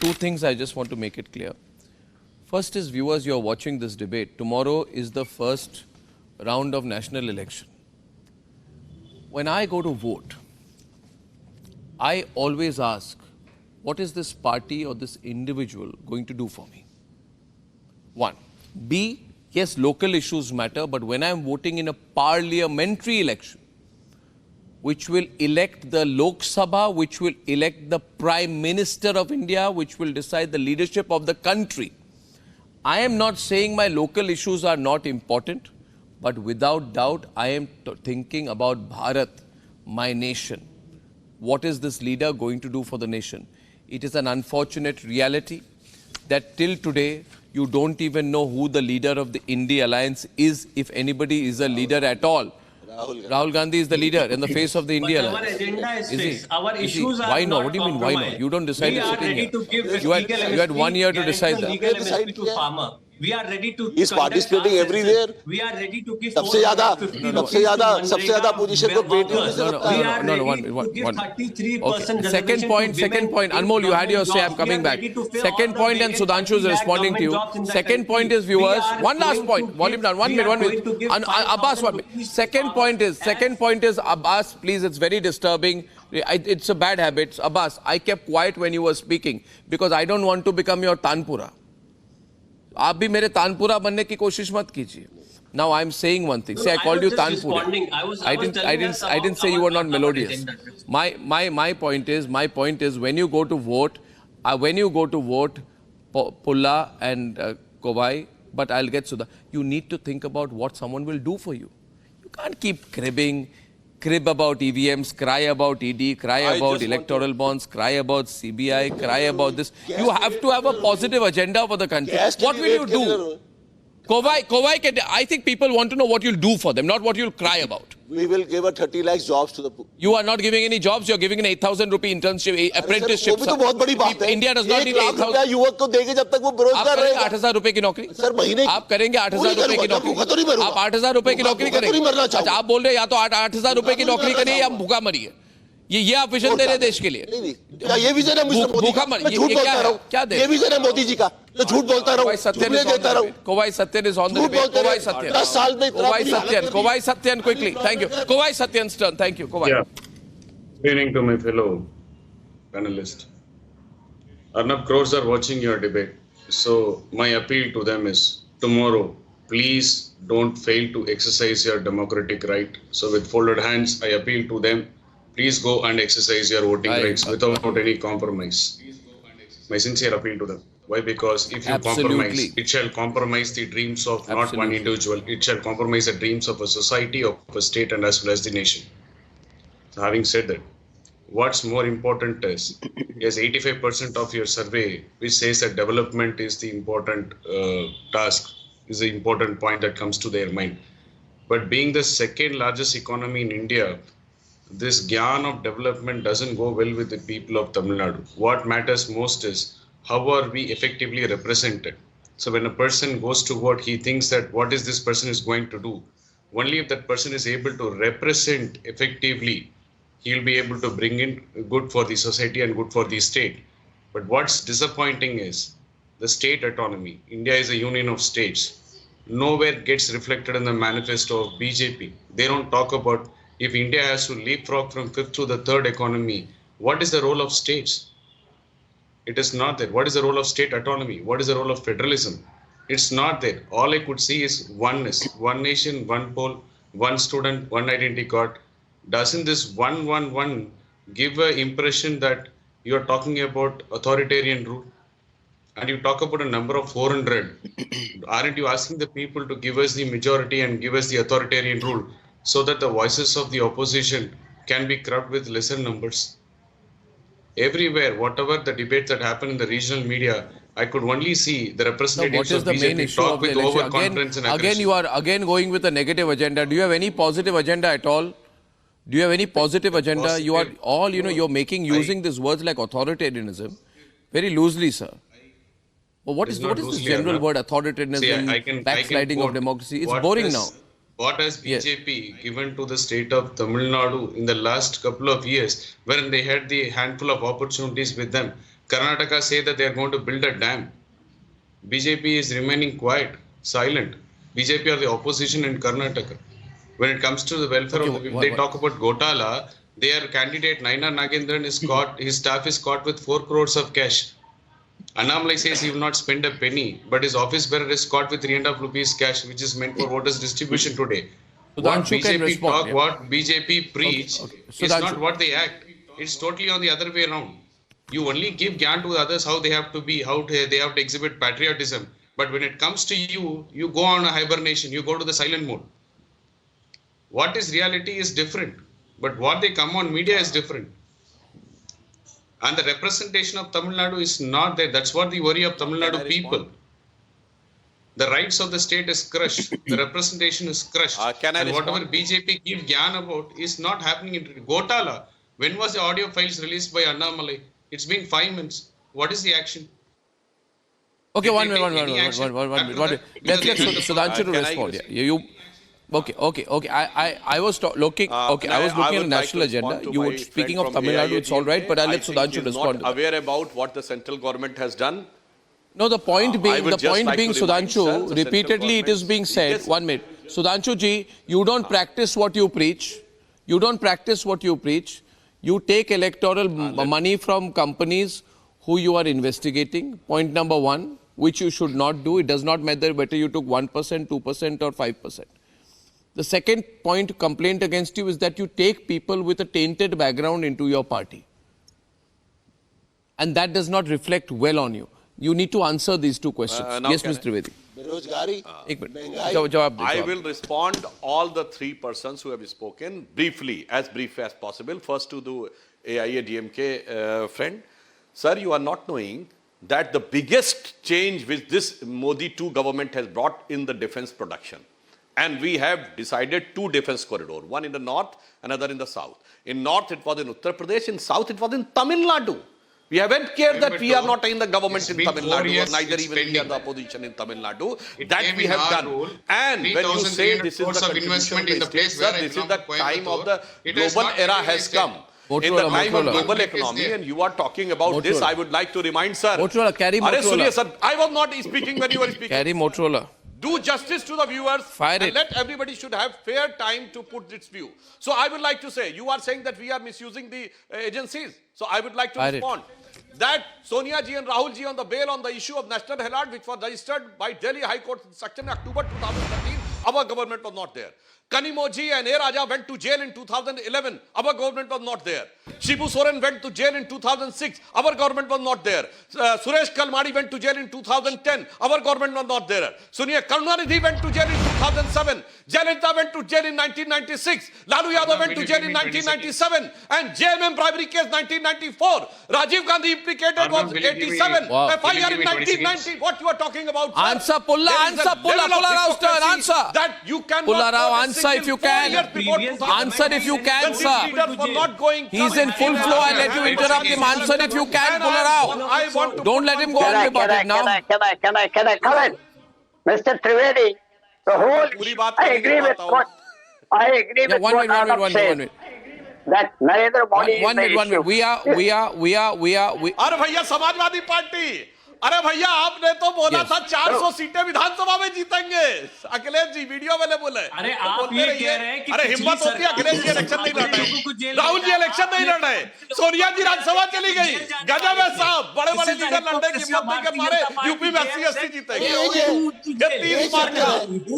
two things I just want to make it clear. First is, viewers, you're watching this debate. Tomorrow is the first round of national election. When I go to vote, I always ask, what is this party or this individual going to do for me? One. B, yes, local issues matter, but when I'm voting in a parliamentary election, which will elect the Lok Sabha, which will elect the Prime Minister of India, which will decide the leadership of the country, I am not saying my local issues are not important, but without doubt, I am thinking about Bharat, my nation. What is this leader going to do for the nation? It is an unfortunate reality that till today, you don't even know who the leader of the India Alliance is, if anybody is a leader at all. Rahul Gandhi is the leader in the face of the India Alliance. Our agenda is fixed. Our issues are why not? not What do you mean, why not? You don't decide We it are sitting ready here. to give You had 1 year to decide that. Legal MSP to farmer. We are ready to. He's participating everywhere. We are ready to give. सबसे ज़्यादा position को बेटियों से लगता है. No, one. Okay. Second point. Anmol, you had your say. I'm coming back. Second point, and Sudhanshu is responding to you. Second point is, viewers. One last point. Volume down. 1 minute. Abbas, 1 minute. Second point is, Abbas, please. It's very disturbing. It's a bad habit. Abbas, I kept quiet when you were speaking because I don't want to become your Tanpura. आप भी मेरे तानपुरा बनने की कोशिश मत कीजिए. Now I'm saying one thing. Say I called you Tanpura. I didn't say you were not melodious. My point is when you go to vote, Pulla and Kovai, but I'll get Sudha. You need to think about what someone will do for you. You can't keep crib about EVMs, cry about ED, cry about electoral bonds, cry about CBI, cry about this. You have to have a positive agenda for the country. What will you do? Kovai, I think people want to know what you'll do for them, not what you'll cry about. We will give a 30 lakhs jobs to the poor. You are not giving any jobs. You are giving an 8,000 rupee internship, apprenticeship. वो भी तो बहुत बड़ी बात है. India does not need 8,000. युवक को देंगे जब तक वो बेरोजगार रहेगा. 8,000 रुपए की नौकरी. सर महीने. आप करेंगे 8,000 रुपए की नौकरी. आप 8,000 रुपए की नौकरी करेंगे. अच्छा, आप बोल रहे हैं या तो 8,000 रुपए की नौकरी करिए या भूखा मरिए. ये आप विजन दे रहे हैं देश के लिए. ये विजन है मिस्टर मोदी. भूखा मर. झूठ बोलता रहूं. क्या दे? ये विजन है मोदी जी का. तो झूठ बोलता रहूं. झूठे देता रहूं. Kovai Satyan is on the debate. Kovai Satyan. 10 साल में इतना. Kovai Satyan quickly. Thank you. Kovai Satyan's turn. Thank you. Kovai. Yeah. Speaking to my fellow panelists. Arnab, crores are watching your debate. So my appeal to them is tomorrow, please don't fail to exercise your democratic right. So with folded hands, I appeal to them. Please go and exercise your voting rights without any compromise. My sincere appeal to them. Why? Because if you compromise, it shall compromise the dreams of not one individual. It shall compromise the dreams of a society, of a state, and as well as the nation. So having said that, what's more important is, yes, 85% of your survey, which says that development is the important task, is the important point that comes to their mind. But being the second largest economy in India, this gyan of development doesn't go well with the people of Tamil Nadu. What matters most is how are we effectively represented. So when a person goes to vote, he thinks that what is this person is going to do. Only if that person is able to represent effectively, he'll be able to bring in good for the society and good for the state. But what's disappointing is the state autonomy. India is a union of states. Nowhere gets reflected in the manifesto of BJP. They don't talk about if India has to leapfrog from fifth to the third economy, what is the role of states? It is not there. What is the role of state autonomy? What is the role of federalism? It's not there. All I could see is oneness. One nation, one poll, one student, one identity card. Doesn't this 1-1-1 give an impression that you are talking about authoritarian rule? And you talk about a number of 400. Aren't you asking the people to give us the majority and give us the authoritarian rule, so that the voices of the opposition can be curbed with lesser numbers? Everywhere, whatever the debates that happen in the regional media, I could only see the representatives of BJP talk with overconfidence and aggression. Again, you are going with a negative agenda. Do you have any positive agenda at all? Do you have any positive agenda? You are all, you're using these words like authoritarianism very loosely, sir. Well, what is this general word, authoritarianism, backsliding of democracy? It's boring now. What has BJP given to the state of Tamil Nadu in the last couple of years, when they had the handful of opportunities with them? Karnataka say that they are going to build a dam. BJP is remaining quiet, silent. BJP are the opposition in Karnataka. When it comes to the welfare of the people, they talk about Gotala. Their candidate Naina Nagendran is caught, his staff is caught with 4 crores of cash. Annamalai says he will not spend a penny, but his office bearer is caught with 3.5 rupees cash, which is meant for voters distribution today. What Sudhanshu can BJP respond, talk, yeah. what BJP preach Okay. is Sudhanshu. not what they act. It's totally on the other way around. You only give gyan to others how they have to be, they have to exhibit patriotism. But when it comes to you, you go on a hibernation, you go to the silent mode. What is reality is different, but what they come on media is different. And the representation of Tamil Nadu is not there. That's what the worry of Tamil Nadu people. The rights of the state is crushed. The representation is crushed. Can I and whatever respond? BJP give gyan about is not happening in Gotala. When was the audio files released by Annamalai? It's been 5 months. What is the action? Okay, Did one they minute, take any action one after minute. that? Let's get Because they- Sudhanshu to Can I respond. respond? Yeah, you. Okay. I was looking. Okay, I was I looking at would the like national to respond agenda. to You my were speaking friend of from Tamil Nadu. It's all right, but I'll I let think Sudhanshu he is respond. to not that. aware about what the central government has done. No, the point I being, would just like to remind, sir, Sudhanshu, the central repeatedly it is government- being said. Yes. 1 minute, Sudhanshu ji, you don't practice what you preach. You don't practice what you preach. You take electoral money from companies who you are investigating. Point number 1, which you should not do. It does not matter whether you took 1%, 2% or 5%. The second point complaint against you is that you take people with a tainted background into your party. And that does not reflect well on you. You need to answer these 2 questions. now Yes, can Mr. Trivedi. बेरोजगारी एक minute महंगाई जवाब दो, I जवाब। will respond all the 3 persons who have spoken briefly, as brief as possible. First to the AIADMK friend. Sir, you are not knowing that the biggest change which this Modi 2 government has brought in the defense production. And we have decided 2 defense corridors, one in the north, another in the south. In north it was in Uttar Pradesh, in south it was in Tamil Nadu. We haven't cared that we are not in the government It's in been Tamil 4 Nadu, or years neither it's even we are pending. the opposition in Tamil Nadu. It That came we in have our done. rule. And when you say 3,300 this is the crores of contribution investment of in the the place state, where sir, I this is belong, the time of the It has global not era been has wasted. come. In the Motorola, time of Motorola. global It is economy, there. and you are talking about this, Motorola. I would like to remind, sir. Motorola, carry Arre, Motorola. suniye, sir, I was not speaking when you were speaking. Carry Motorola. Do justice to the viewers Fire and it. let everybody should have fair time to put its view. So I would like to say, you are saying that we are misusing the agencies. So I would like to Fire it. respond that Sonia ji and Rahul ji on the bail on the issue of National Herald, which was registered by Delhi High Court instruction in October 2013, our government was not there. Kanimoji and A. Raja went to jail in 2011. Our government was not there. Shibu Soren went to jail in 2006. Our government was not there. Suresh Kalmadi went to jail in 2010. Our government was not there. Sonia Karunanidhi went to jail in 2007. Jayalalitha went to jail in 1996. Lalu Yadav went to jail in 1997. And JMM bribery case 1994. Rajiv Gandhi implicated was Will you give me- 87. Wow. FIR Will you in give me 20 1990. What you are talking about, sir? Answer, Pulla, There is a answer, Pulla, level of Pulla Rao, sir, hypocrisy answer. That you cannot Pulla Rao, quote a answer if single you 4 can. years before Previous 2000. Answer if you can, When these sir. leaders were not going He's in full flow. I'll let you interrupt him. Answer if you can, Pulla Rao. I want to Don't let him go on about it now. Can I comment? Mr. Trivedi, the whole, पूरी बात I करने agree के with बाद what, I agree Yeah, with one what minute, Arnab one said, minute. that Narendra Modi is One the minute, 1 minute. issue. We are. अरे भैया Samajwadi party, अरे भैया आपने तो बोला Yes. था 400 सीटें विधानसभा में जीतेंगे। अखिलेश जी वीडियो वाले बोले। अरे तो आप बोलते ये रहिए। कह रहे हैं कि अरे पिछली हिम्मत होती है सरकार अखिलेश जी ने इलेक्शन नहीं लड़ लोगों रहे, को जेल राहुल जी भेजा, इलेक्शन नहीं लड़ रहे, सोनिया जी राज्यसभा चली गई, गजब है साहब, बड़े बड़े लीडर लड़ने की हिम्मत नहीं के मारे यूपी में 80-80 जीतेंगे। ये 30 मार